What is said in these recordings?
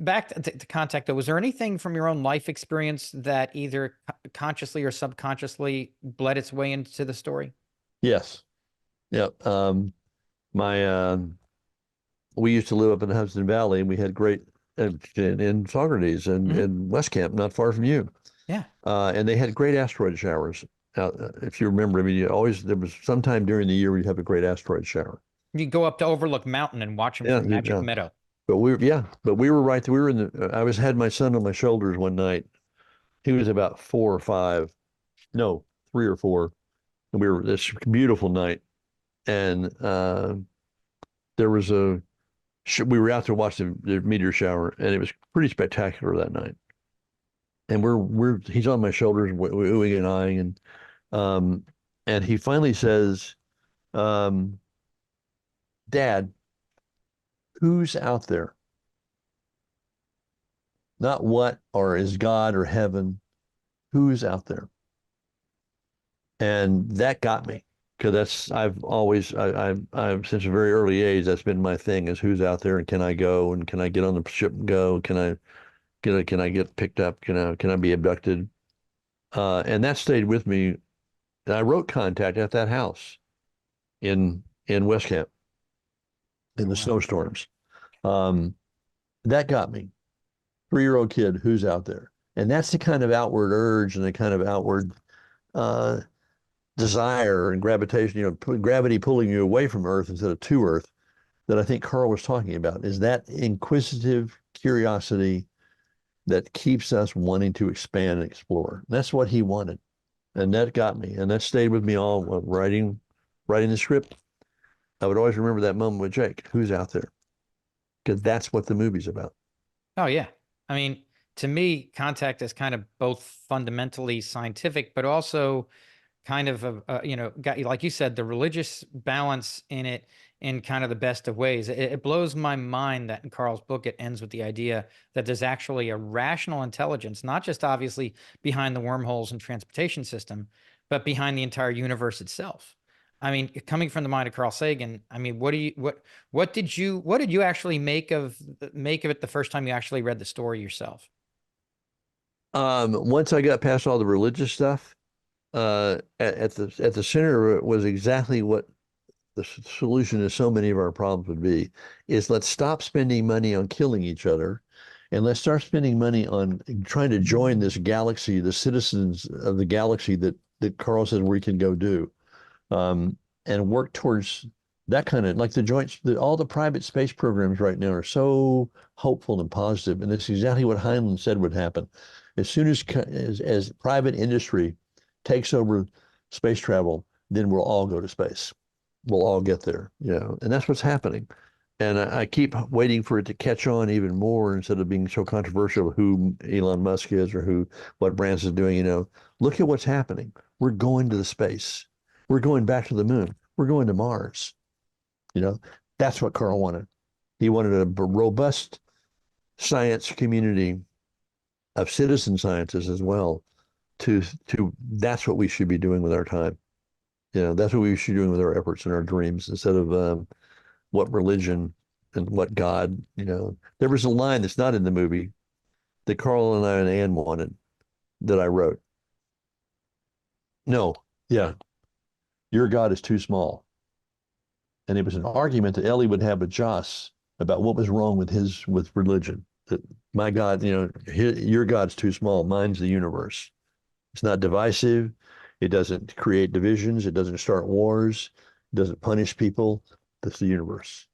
back to contact though, was there anything from your own life experience that either consciously or subconsciously bled its way into the story? Yes. Yep. My we used to live up in the Hudson Valley, and we had great in Socrates and Hmm. in West Camp, not far from you. Yeah. And they had great asteroid showers. If you remember, I mean, you always there was sometime during the year we'd have a great asteroid shower. You go up to Overlook Mountain and watch them Yeah, from Magic yeah. Meadow. But we were right there. We were in the. I was had my son on my shoulders one night. He was about 4 or 5, no, 3 or 4, and we were this beautiful night, and there was a we were out there watching the meteor shower, and it was pretty spectacular that night. And we're he's on my shoulders, oohing and eyeing, um, and he finally says, um, "Dad, who's out there? Not what or is God or heaven? Who's out there?" And that got me because that's I've always I've since a very early age that's been my thing is who's out there and can I go and can I get on the ship and go? Can I get picked up? Can I be abducted? And that stayed with me. And I wrote Contact at that house in West Camp in the Wow. snowstorms. Um, that got me. 3-year-old kid who's out there, and that's the kind of outward urge and the kind of outward uh, desire and gravitation, gravity pulling you away from Earth instead of to Earth that I think Carl was talking about is that inquisitive curiosity that keeps us wanting to expand and explore. That's what he wanted. And that got me. And that stayed with me all writing the script. I would always remember that moment with Jake, who's out there? Because that's what the movie's about. Oh yeah. I mean, to me, Contact is kind of both fundamentally scientific, but also kind of got like you said, the religious balance in it in kind of the best of ways. It blows my mind that in Carl's book it ends with the idea that there's actually a rational intelligence, not just obviously behind the wormholes and transportation system, but behind the entire universe itself. I mean, coming from the mind of Carl Sagan, I mean, what did you actually make of it the first time you actually read the story yourself? Once I got past all the religious stuff, at the center of it was exactly what the solution to so many of our problems would be, is let's stop spending money on killing each other and let's start spending money on trying to join this galaxy, the citizens of the galaxy that Carl says we can go do. And work towards that kind of like all the private space programs right now are so hopeful and positive, and it's exactly what Heinlein said would happen. As soon as private industry takes over space travel, then we'll all go to space. We'll all get there, and that's what's happening. And I keep waiting for it to catch on even more instead of being so controversial who Elon Musk is or what Branson's doing. Look at what's happening. We're going to the space. We're going back to the moon. We're going to Mars. You know, that's what Carl wanted. He wanted a robust science community of citizen scientists as well. To that's what we should be doing with our time. That's what we should be doing with our efforts and our dreams instead of what religion and what God. There was a line that's not in the movie that Carl and I and Ann wanted that I wrote. No, yeah, your God is too small. And it was an argument that Ellie would have with Joss about what was wrong with religion. That my God, your God's too small. Mine's the universe. It's not divisive. It doesn't create divisions. It doesn't start wars. It doesn't punish people. That's the universe.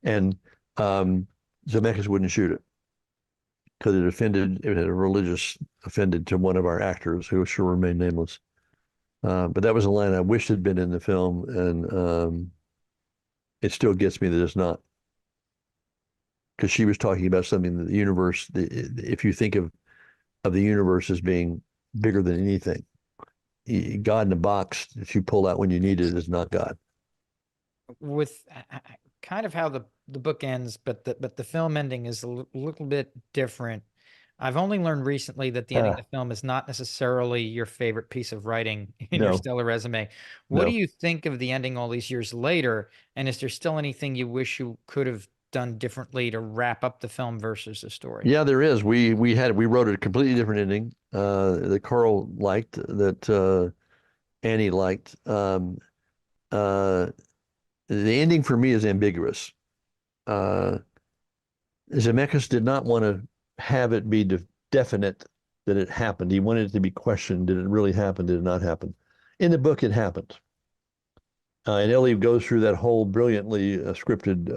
And Zemeckis wouldn't shoot it because it had a religious offended to one of our actors who shall remain nameless. But that was a line I wish had been in the film, and it still gets me that it's not. Because she was talking about something that the universe, if you think of the universe as being bigger than anything, God in a box that you pull out when you need it is not God. With kind of how the book ends, but the film ending is a little bit different. I've only learned recently that the ending of Uh, the film is not necessarily your favorite piece of writing in your no, stellar resume. What do no. you think of the ending all these years later? And is there still anything you wish you could have done differently to wrap up the film versus the story? Yeah, there is. We wrote a completely different ending that Carl liked, that Annie liked. Uh, the ending for me is ambiguous. Uh, Zemeckis did not want to have it be definite that it happened. He wanted it to be questioned. Did it really happen? Did it not happen? In the book, it happened. And Ellie goes through that whole brilliantly scripted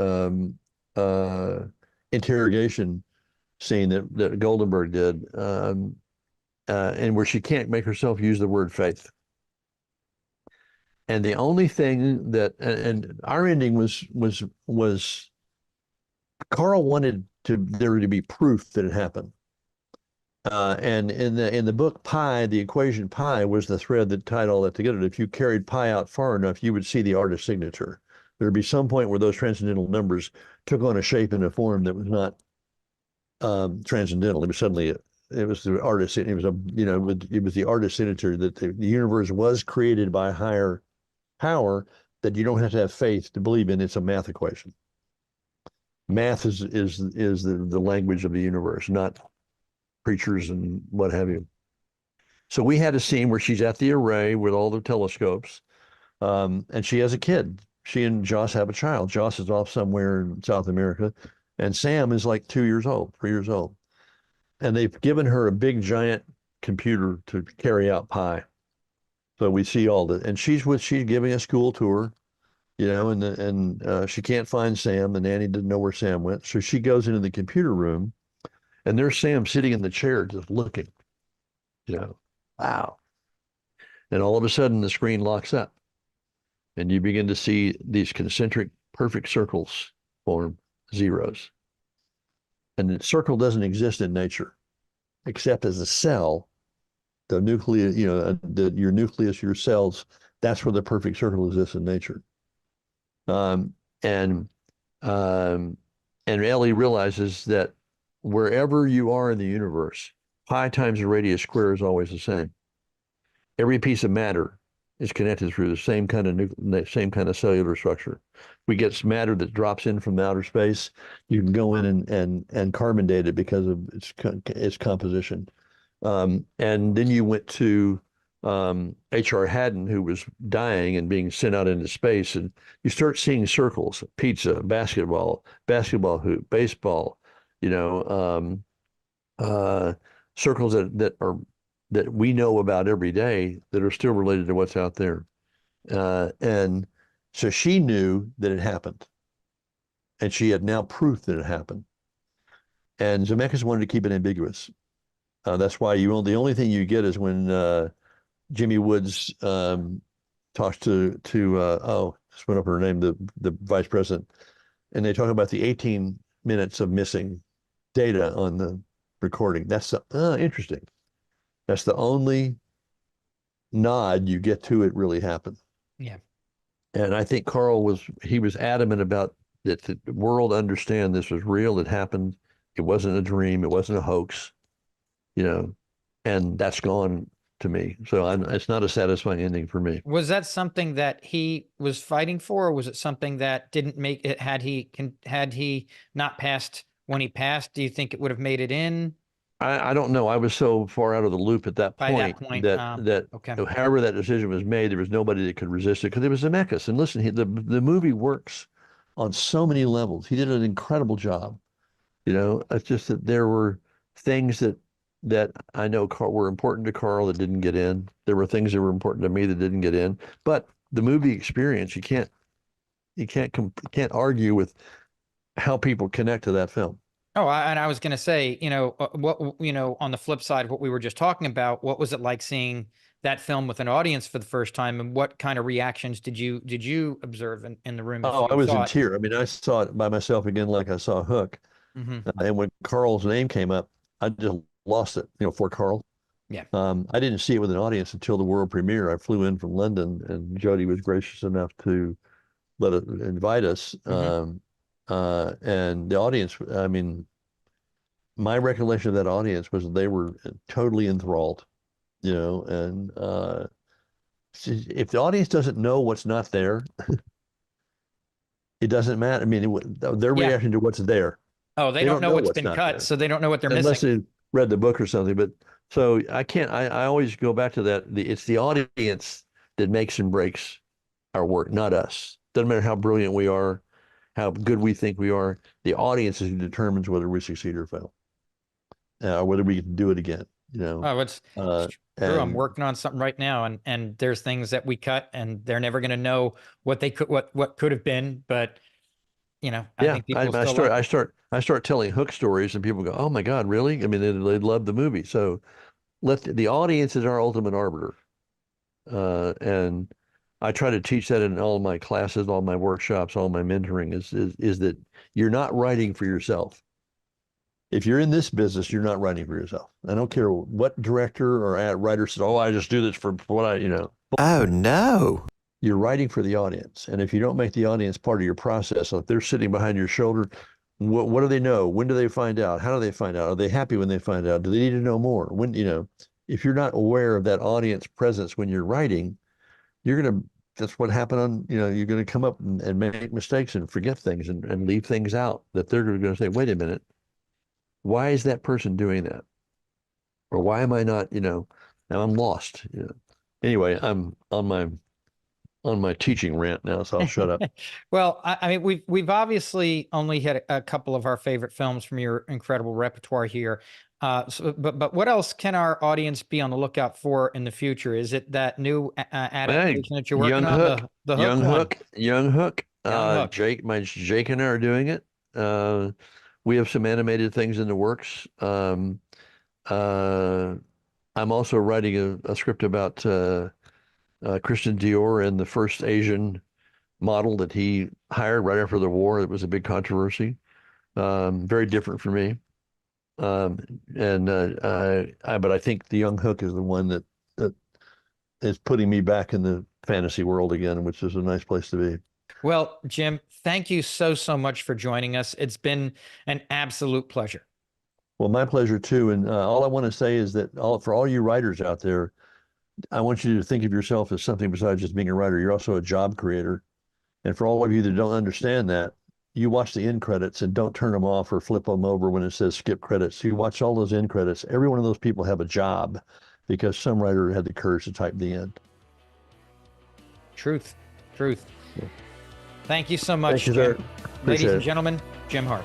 uh, interrogation scene that Goldenberg did, and where she can't make herself use the word faith. And the only thing that, and our ending was Carl wanted there to be proof that it happened. And in the book Pi, the equation pi was the thread that tied all that together. If you carried pi out far enough, you would see the artist's signature. There'd be some point where those transcendental numbers took on a shape and a form that was not transcendental. It was suddenly it was the artist. It was it was the artist's signature that the universe was created by a higher power that you don't have to have faith to believe in. It's a math equation. Math is the language of the universe, not preachers and what have you. So we had a scene where she's at the array with all the telescopes, and she has a kid. She and Joss have a child. Joss is off somewhere in South America, and Sam is like 2 years old, 3 years old. And they've given her a big giant computer to carry out pi. So we see all the, and she's giving a school tour, and she can't find Sam. The nanny didn't know where Sam went, so she goes into the computer room, and there's Sam sitting in the chair just looking, you know, wow. And all of a sudden the screen locks up, and you begin to see these concentric perfect circles form zeros. And the circle doesn't exist in nature, except as a cell. The nucleus, your nucleus, your cells, that's where the perfect circle exists in nature. Um, and um, and Ellie realizes that wherever you are in the universe, pi times the radius square is always the same. Every piece of matter is connected through the same kind of cellular structure. We get matter that drops in from outer space. You can go in and carbon date it because of its composition. And then you went to H.R. Haddon, who was dying and being sent out into space, and you start seeing circles: pizza, basketball hoop, baseball, you know, circles that we know about every day that are still related to what's out there. And so she knew that it happened, and she had now proof that it happened. And Zemeckis wanted to keep it ambiguous. That's why the only thing you get is when Jimmy Woods talks to just went up her name, the vice president, and they talk about the 18 minutes of missing data on the recording. That's interesting. That's the only nod you get to it really happened. Yeah. And I think Carl was adamant about that the world understand this was real. It happened. It wasn't a dream. It wasn't a hoax. You know, and that's gone to me. So it's not a satisfying ending for me. Was that something that he was fighting for, or was it something that didn't make it? Had he not passed when he passed, do you think it would have made it in I don't know. I was so far out of the loop at that by that point point? that Okay. however that decision was made, there was nobody that could resist it because it was Zemeckis. And listen, the movie works on so many levels. He did an incredible job. It's just that there were things that I know were important to Carl that didn't get in. There were things that were important to me that didn't get in. But the movie experience, you can't argue with how people connect to that film. Oh, and I was going to say, on the flip side of what we were just talking about, what was it like seeing that film with an audience for the first time, and what kind of reactions did you observe in the room if Oh, I you was saw in it? tears. I mean, I saw it by myself again, like I saw Hook. Hmm. And when Carl's name came up, I just lost it, for Carl. Yeah. I didn't see it with an audience until the world premiere. I flew in from London, and Jody was gracious enough to invite us. Hmm. And the audience, I mean, my recollection of that audience was they were totally enthralled, and if the audience doesn't know what's not there, It doesn't matter. I mean, they're Yeah. reacting to what's there. Oh, they They don't don't know know what's what's been not cut, there so they don't know what they're unless missing. they read the book or something. But so I can't. I always go back to that. It's the audience that makes and breaks our work, not us. Doesn't matter how brilliant we are, how good we think we are. The audience is who determines whether we succeed or fail, whether we can do it again. You know, Oh, it's uh, true. I'm and working on something right now, and there's things that we cut, and they're never going to know what they could what could have been. But I yeah, think people still love it. I start telling hook stories, and people go, "Oh my God, really?" I mean, they love the movie. So let the audience is our ultimate arbiter. And I try to teach that in all my classes, all my workshops, all my mentoring is that you're not writing for yourself. If you're in this business, you're not writing for yourself. I don't care what director or writer says, "Oh, I just do this for what Oh no. You're writing for the audience. And if you don't make the audience part of your process, so if they're sitting behind your shoulder, what do they know? When do they find out? How do they find out? Are they happy when they find out? Do they need to know more? If you're not aware of that audience presence when you're writing, that's what happened you're going to come up and make mistakes and forget things and leave things out that they're going to say, wait a minute, why is that person doing that? Or why am I not, now I'm lost. Anyway, I'm on my teaching rant now, so I'll shut up. Well, I mean, we've obviously only had a couple of our favorite films from your incredible repertoire here. But what else can our audience be on the lookout for in the future? Is it that new Hey, adaptation that you're working on, the Hook one? Young Hook. Young Hook. Jake and I are doing it. We have some animated things in the works. Uh, I'm also writing a script about Christian Dior and the first Asian model that he hired right after the war. It was a big controversy. Very different for me. Um, and but I think the Young Hook is the one that is putting me back in the fantasy world again, which is a nice place to be. Well, Jim, thank you so much for joining us. It's been an absolute pleasure. Well, my pleasure too. And all I want to say is that for all you writers out there, I want you to think of yourself as something besides just being a writer. You're also a job creator. And for all of you that don't understand that, you watch the end credits and don't turn them off or flip them over when it says skip credits. You watch all those end credits. Every one of those people have a job because some writer had the courage to type the end. Truth, truth. Yeah. Thank you so Thank much, you, sir. Jim. Ladies Appreciate and it. gentlemen, Jim Hart.